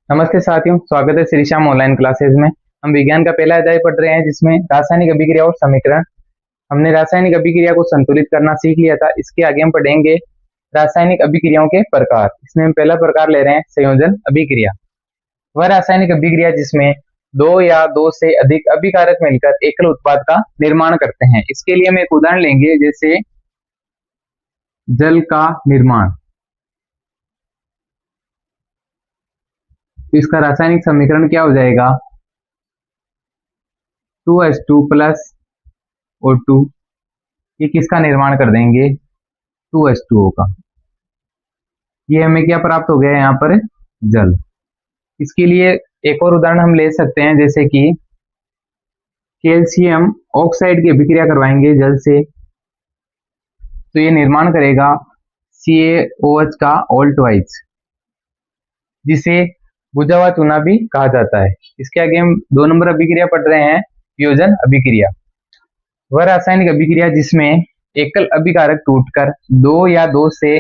नमस्ते साथियों, स्वागत है श्री श्याम ऑनलाइन क्लासेस में। हम विज्ञान का पहला अध्याय पढ़ रहे हैं जिसमें रासायनिक अभिक्रिया और समीकरण। हमने रासायनिक अभिक्रिया को संतुलित करना सीख लिया था। इसके आगे हम पढ़ेंगे रासायनिक अभिक्रियाओं के प्रकार। इसमें हम पहला प्रकार ले रहे हैं संयोजन अभिक्रिया। वह रासायनिक अभिक्रिया जिसमें दो या दो से अधिक अभिकारक मिलकर एकल उत्पाद का निर्माण करते हैं। इसके लिए हम एक उदाहरण लेंगे, जैसे जल का निर्माण। तो इसका रासायनिक समीकरण क्या हो जाएगा? 2H2 plus O2। ये किसका निर्माण कर देंगे? 2H2O का। ये हमें क्या प्राप्त हो गया है यहाँ पर? जल। इसके लिए एक और उदाहरण हम ले सकते हैं, जैसे कि कैल्शियम ऑक्साइड की अभिक्रिया करवाएंगे जल से, तो ये निर्माण करेगा CaOH का ऑल ट्वाइस, जिसे बुझा हुआ चूना भी कहा जाता है। इसके आगे हम 2 नंबर अभिक्रिया पढ़ रहे हैं, वियोजन अभिक्रिया। वह रासायनिक अभिक्रिया जिसमें एकल अभिकारक टूटकर दो या दो से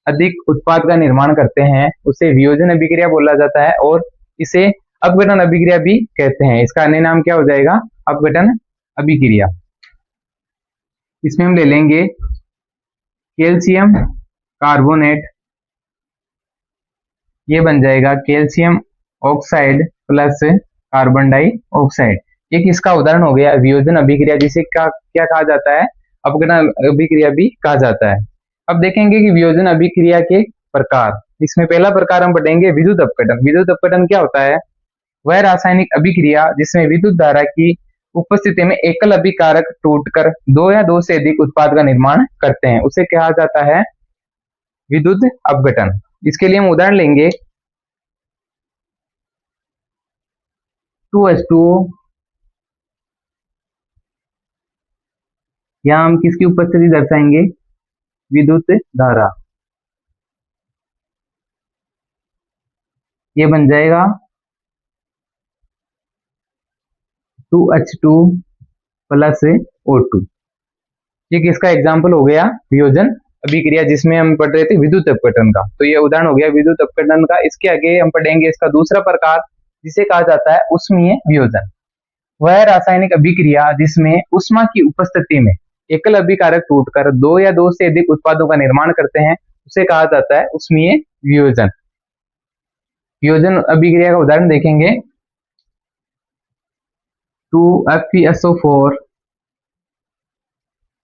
अधिक उत्पाद का निर्माण करते हैं उसे वियोजन अभिक्रिया बोला जाता है, और इसे अपघटन अभिक्रिया भी कहते हैं। इसका अन्य नाम क्या हो जाएगा? अपघटन अभिक्रिया। इसमें हम ले लेंगे कैल्शियम कार्बोनेट, ये बन जाएगा calcium oxide plus carbon dioxide. एक इसका उदाहरण हो गया वियोजन अभिक्रिया, जिसे क्या कहा जाता है? अपघटन अभिक्रिया भी कहा जाता है। अब देखेंगे कि वियोजन अभिक्रिया के प्रकार। इसमें पहला प्रकार हम पढ़ेंगे विद्युत अपघटन। विद्युत अपघटन क्या होता है? वह रासायनिक अभिक्रिया जिसमें विद्युत धारा की उपस्थिति में एकल अभिकारक टूटकर दो या दो से अधिक उत्पाद का निर्माण करते हैं, उसे कहा जाता है विद्युत अपघटन। इसके लिए हम उदाहरण लेंगे 2H2O। यहाँ हम किसकी उपस्थिति दर्शाएंगे? विद्युत धारा। ये बन जाएगा 2H2 प्लस O2। ये किसका एग्जाम्पल हो गया? वियोजन अभिक्रिया, जिसमें हम पढ़ रहे थे विद्युत अपघटन का। तो ये उदाहरण हो गया विद्युत अपघटन का। इसके आगे हम पढ़ेंगे इसका दूसरा प्रकार, जिसे कहा जाता है उष्मीय वियोजन। वह रासायनिक अभिक्रिया जिसमें उष्मा की उपस्थिति में एकल अभिकारक टूटकर दो या दो से अधिक उत्पादों का निर्माण करते हैं, उसे कहा जाता है उष्मीय वियोजन। वियोजन अभिक्रिया का उदाहरण देखेंगे 2FeSO4।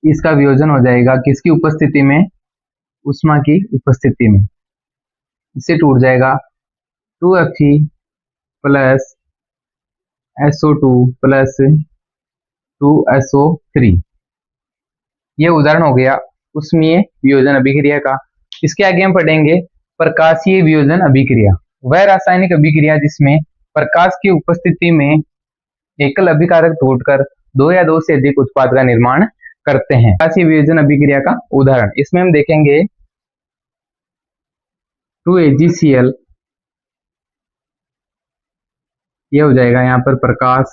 इसका वियोजन हो जाएगा किसकी उपस्थिति में? उष्मा की उपस्थिति में। इससे टूट जाएगा 2Fe plus SO2 plus 2SO3। ये उदाहरण हो गया उष्मीय वियोजन अभिक्रिया का। इसके आगे हम पढ़ेंगे प्रकाशीय वियोजन अभिक्रिया। वह रासायनिक अभिक्रिया जिसमें प्रकाश की उपस्थिति में एकल अभिकारक टूटकर दो या दो से अधिक उत्पाद का निर्माण करते हैं। प्रकाशीय वियोजन अभिक्रिया का उदाहरण इसमें हम देखेंगे 2AgCl। ये हो जाएगा यहाँ पर प्रकाश,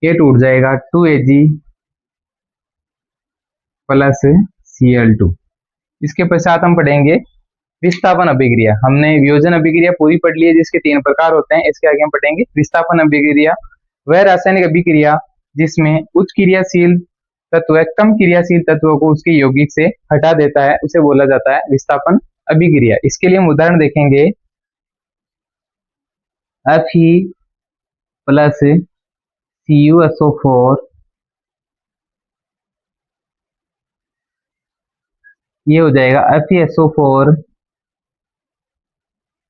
ये टूट जाएगा 2Ag प्लस Cl2। इसके पश्चात हम पढ़ेंगे विस्थापन अभिक्रिया। हमने वियोजन अभिक्रिया पूरी पढ़ ली है, जिसके 3 प्रकार होते हैं। इसके आगे हम पढ़ेंगे विस्थापन अभिक्रिया। वह रासायनिक अभिक्रिया जिसमें उच्च क्रियाशील तत्व कम क्रियाशील तत्वों को उसके यौगिक से हटा देता है, उसे बोला जाता है विस्थापन अभिक्रिया। इसके लिए हम उदाहरण देखेंगे Fe प्लस CuSO4। ये हो जाएगा FeSO4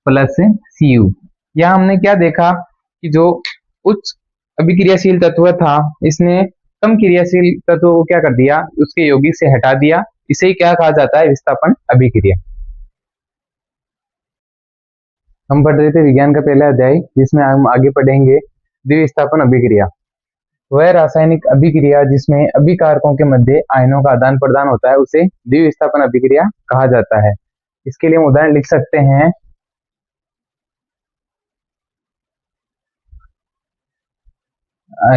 प्लस Cu। यहाँ हमने क्या देखा कि जो उच्च अभिक्रियाशील तत्व था, इसने कम क्रियाशील तत्व को क्या कर दिया? उसके यौगिक से हटा दिया। इसे ही क्या कहा जाता है? विस्थापन अभिक्रिया। हम पढ़ रहे थे विज्ञान का पहला अध्याय, जिसमें हम आगे पढ़ेंगे द्विविस्थापन अभिक्रिया। वह रासायनिक अभिक्रिया जिसमें अभिकारकों के मध्य आयनों का आदान प्रदान होता है, उसे द्विविस्थापन अभिक्रिया कहा जाता है। इसके लिए हम उदाहरण लिख सकते हैं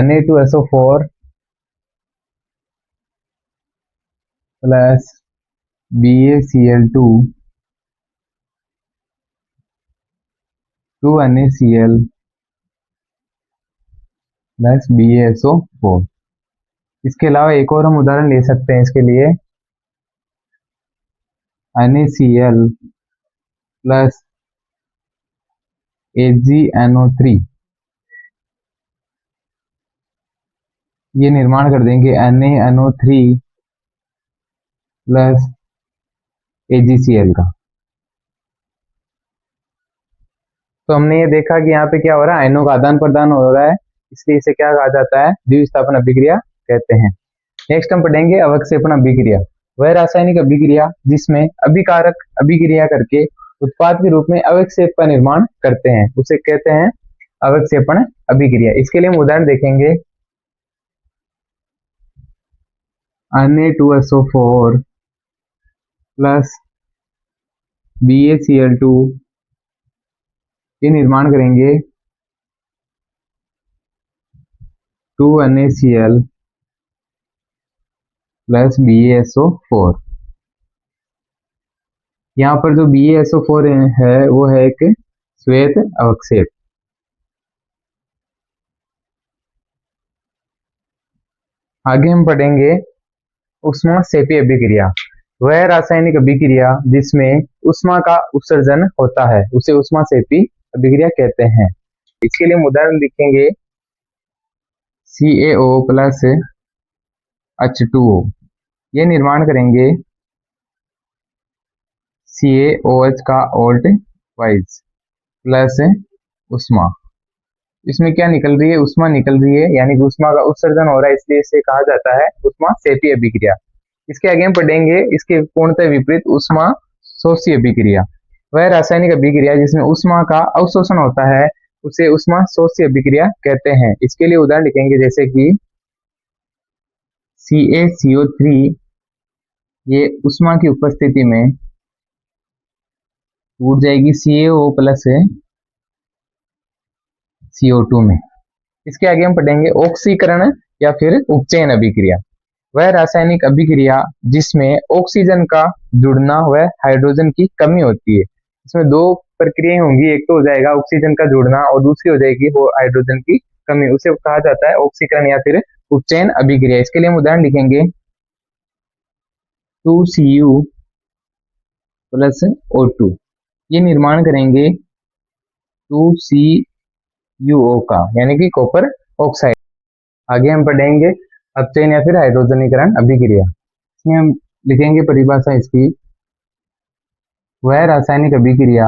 Na2SO4 plus BaCl2 2NaCl plus BaSO4। इसके अलावा एक और हम उदाहरण ले सकते हैं इसके लिए, NaCl प्लस AgNO3। ये निर्माण कर देंगे NaNO3 प्लस AgCl का। तो हमने ये देखा कि यहाँ पे क्या हो रहा है, आयनों का आदान प्रदान हो रहा है, इसलिए इसे क्या कहा जाता है, द्विविस्थापन अभिक्रिया कहते हैं। नेक्स्ट हम पढ़ेंगे अवक्षेपण अभिक्रिया। वह रासायनिक अभिक्रिया जिसमें अभिकारक अभिक्रिया करके उत्पाद के रूप में अवक्षेप का निर्माण करते हैं, उसे कहते हैं अवक्षेपण अभिक्रिया। इसके लिए हम उदाहरण देखेंगे, Na2SO4 प्लस BaCl2, ये निर्माण करेंगे 2NaCl प्लस BaSO4। यहाँ पर जो BaSO4 है वो है एक श्वेत अवक्षेप। आगे हम पढ़ेंगे ऊष्माक्षेपी अभिक्रिया। वह रासायनिक अभिक्रिया जिसमें ऊष्मा का उत्सर्जन होता है, उसे ऊष्माक्षेपी अभिक्रिया कहते हैं। इसके लिए हम उदाहरण लिखेंगे, CaO प्लस H2O, ये निर्माण करेंगे CaOH का ओल्ट वाइज प्लस ऊष्मा। इसमें क्या निकल रही है, ऊष्मा निकल रही है, यानी ऊष्मा का उत्सर्जन हो रहा है, इसलिए इसे कहा जाता है ऊष्माक्षेपी अभिक्रिया। इसके आगे हम पढ़ेंगे इसके पूर्णतः विपरीत ऊष्मा शोषी अभिक्रिया। वह रासायनिक अभिक्रिया जिसमें ऊष्मा का अवशोषण होता है, उसे ऊष्मा शोषी अभिक्रिया कहते हैं। इसके लिए उदाहरण लिखेंगे, जैसे कि CaCO3, ये ऊष्मा की उपस्थिति में टूट जाएगी CaO प्लस CO2 में। इसके आगे हम पढ़ेंगे ऑक्सीकरण या फिर उपचयन अभिक्रिया। वह रासायनिक अभिक्रिया जिसमें ऑक्सीजन का जुड़ना व हाइड्रोजन की कमी होती है। इसमें दो प्रक्रियाएं होंगी, एक तो हो जाएगा ऑक्सीजन का जुड़ना और दूसरी हो जाएगी वो हाइड्रोजन की कमी, उसे कहा जाता है ऑक्सीकरण या फिर उपचयन अभिक्रिया। इसके लिए हम उदाहरण लिखेंगे, 2Cu प्लस O2, ये निर्माण करेंगे 2CuO का, यानी कि कॉपर ऑक्साइड। आगे हम पढ़ेंगे अपचयन या फिर हाइड्रोजनीकरण अभिक्रिया। इसमें हम लिखेंगे परिभाषा इसकी, वह रासायनिक अभिक्रिया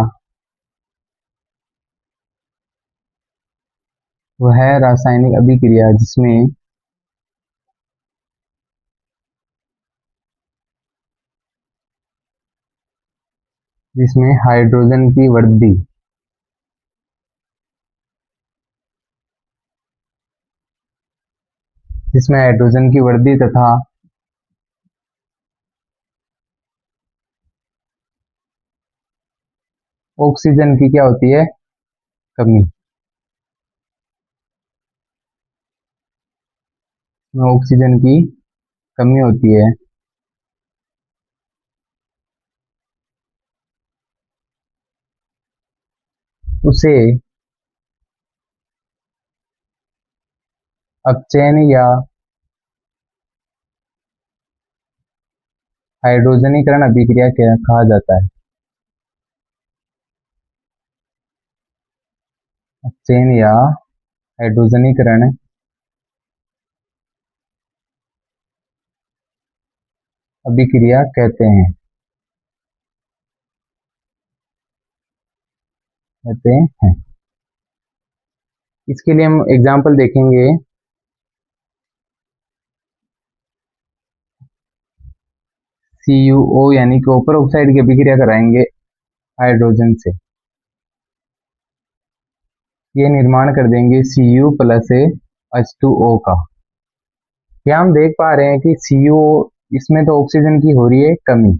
जिसमें हाइड्रोजन की वृद्धि तथा ऑक्सीजन की क्या होती है, कमी। ऑक्सीजन की कमी होती है, उसे अपचयन या हाइड्रोजनीकरण अभिक्रिया कहा जाता है। अपचयन या हाइड्रोजनीकरण अभिक्रिया कहते हैं। इसके लिए हम एग्जाम्पल देखेंगे, CuO यानी कॉपर ऑक्साइड की अभिक्रिया कराएंगे हाइड्रोजन से, ये निर्माण कर देंगे Cu प्लस H2O का। यहाँ हम देख पा रहे हैं कि CuO, इसमें तो ऑक्सीजन की हो रही है कमी,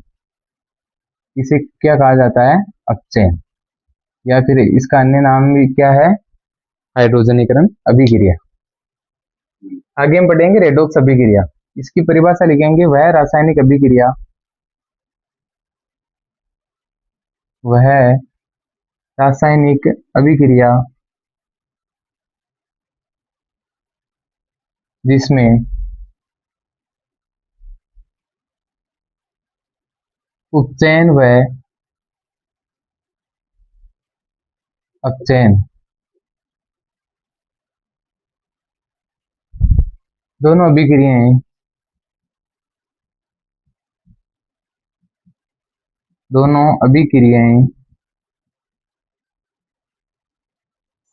इसे क्या कहा जाता है, अपचयन, या फिर इसका अन्य नाम भी क्या है, हाइड्रोजनीकरण अभिक्रिया। आगे हम पढ़ेंगे रेडॉक्स अभिक्रिया। इसकी परिभाषा लिखेंगे, वह रासायनिक अभिक्रिया जिसमें उपचयन व अपचयन दोनों अभिक्रियाएं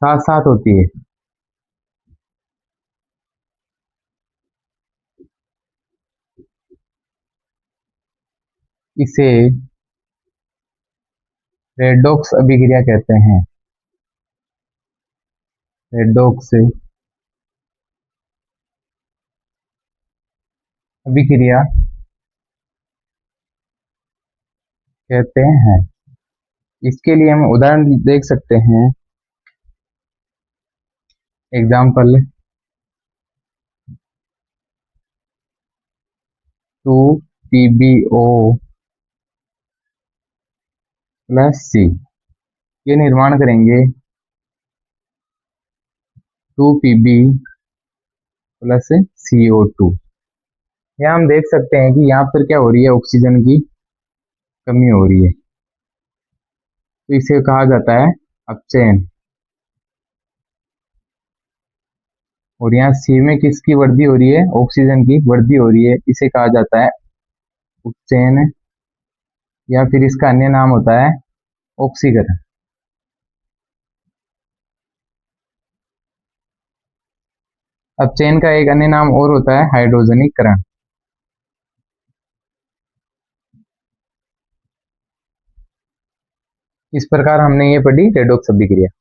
साथ साथ होती है। इसे रेडॉक्स अभिक्रिया कहते हैं। रेडॉक्स अभिक्रिया कहते हैं। इसके लिए हम उदाहरण देख सकते हैं। एग्जाम्पल 2PbO प्लस C ये निर्माण करेंगे 2Pb प्लस CO2। यहाँ हम देख सकते हैं कि यहाँ पर क्या हो रही है, ऑक्सीजन की कमी हो रही है, तो इसे कहा जाता है अपचयन। और यहाँ सी में किसकी वृद्धि हो रही है, ऑक्सीजन की वृद्धि हो रही है, इसे कहा जाता है उपचयन, या फिर इसका अन्य नाम होता है ऑक्सीकरण। अपचयन का एक अन्य नाम और होता है हाइड्रोजनीकरण। इस प्रकार हमने ये पढ़ी रेडॉक्स अभिक्रिया।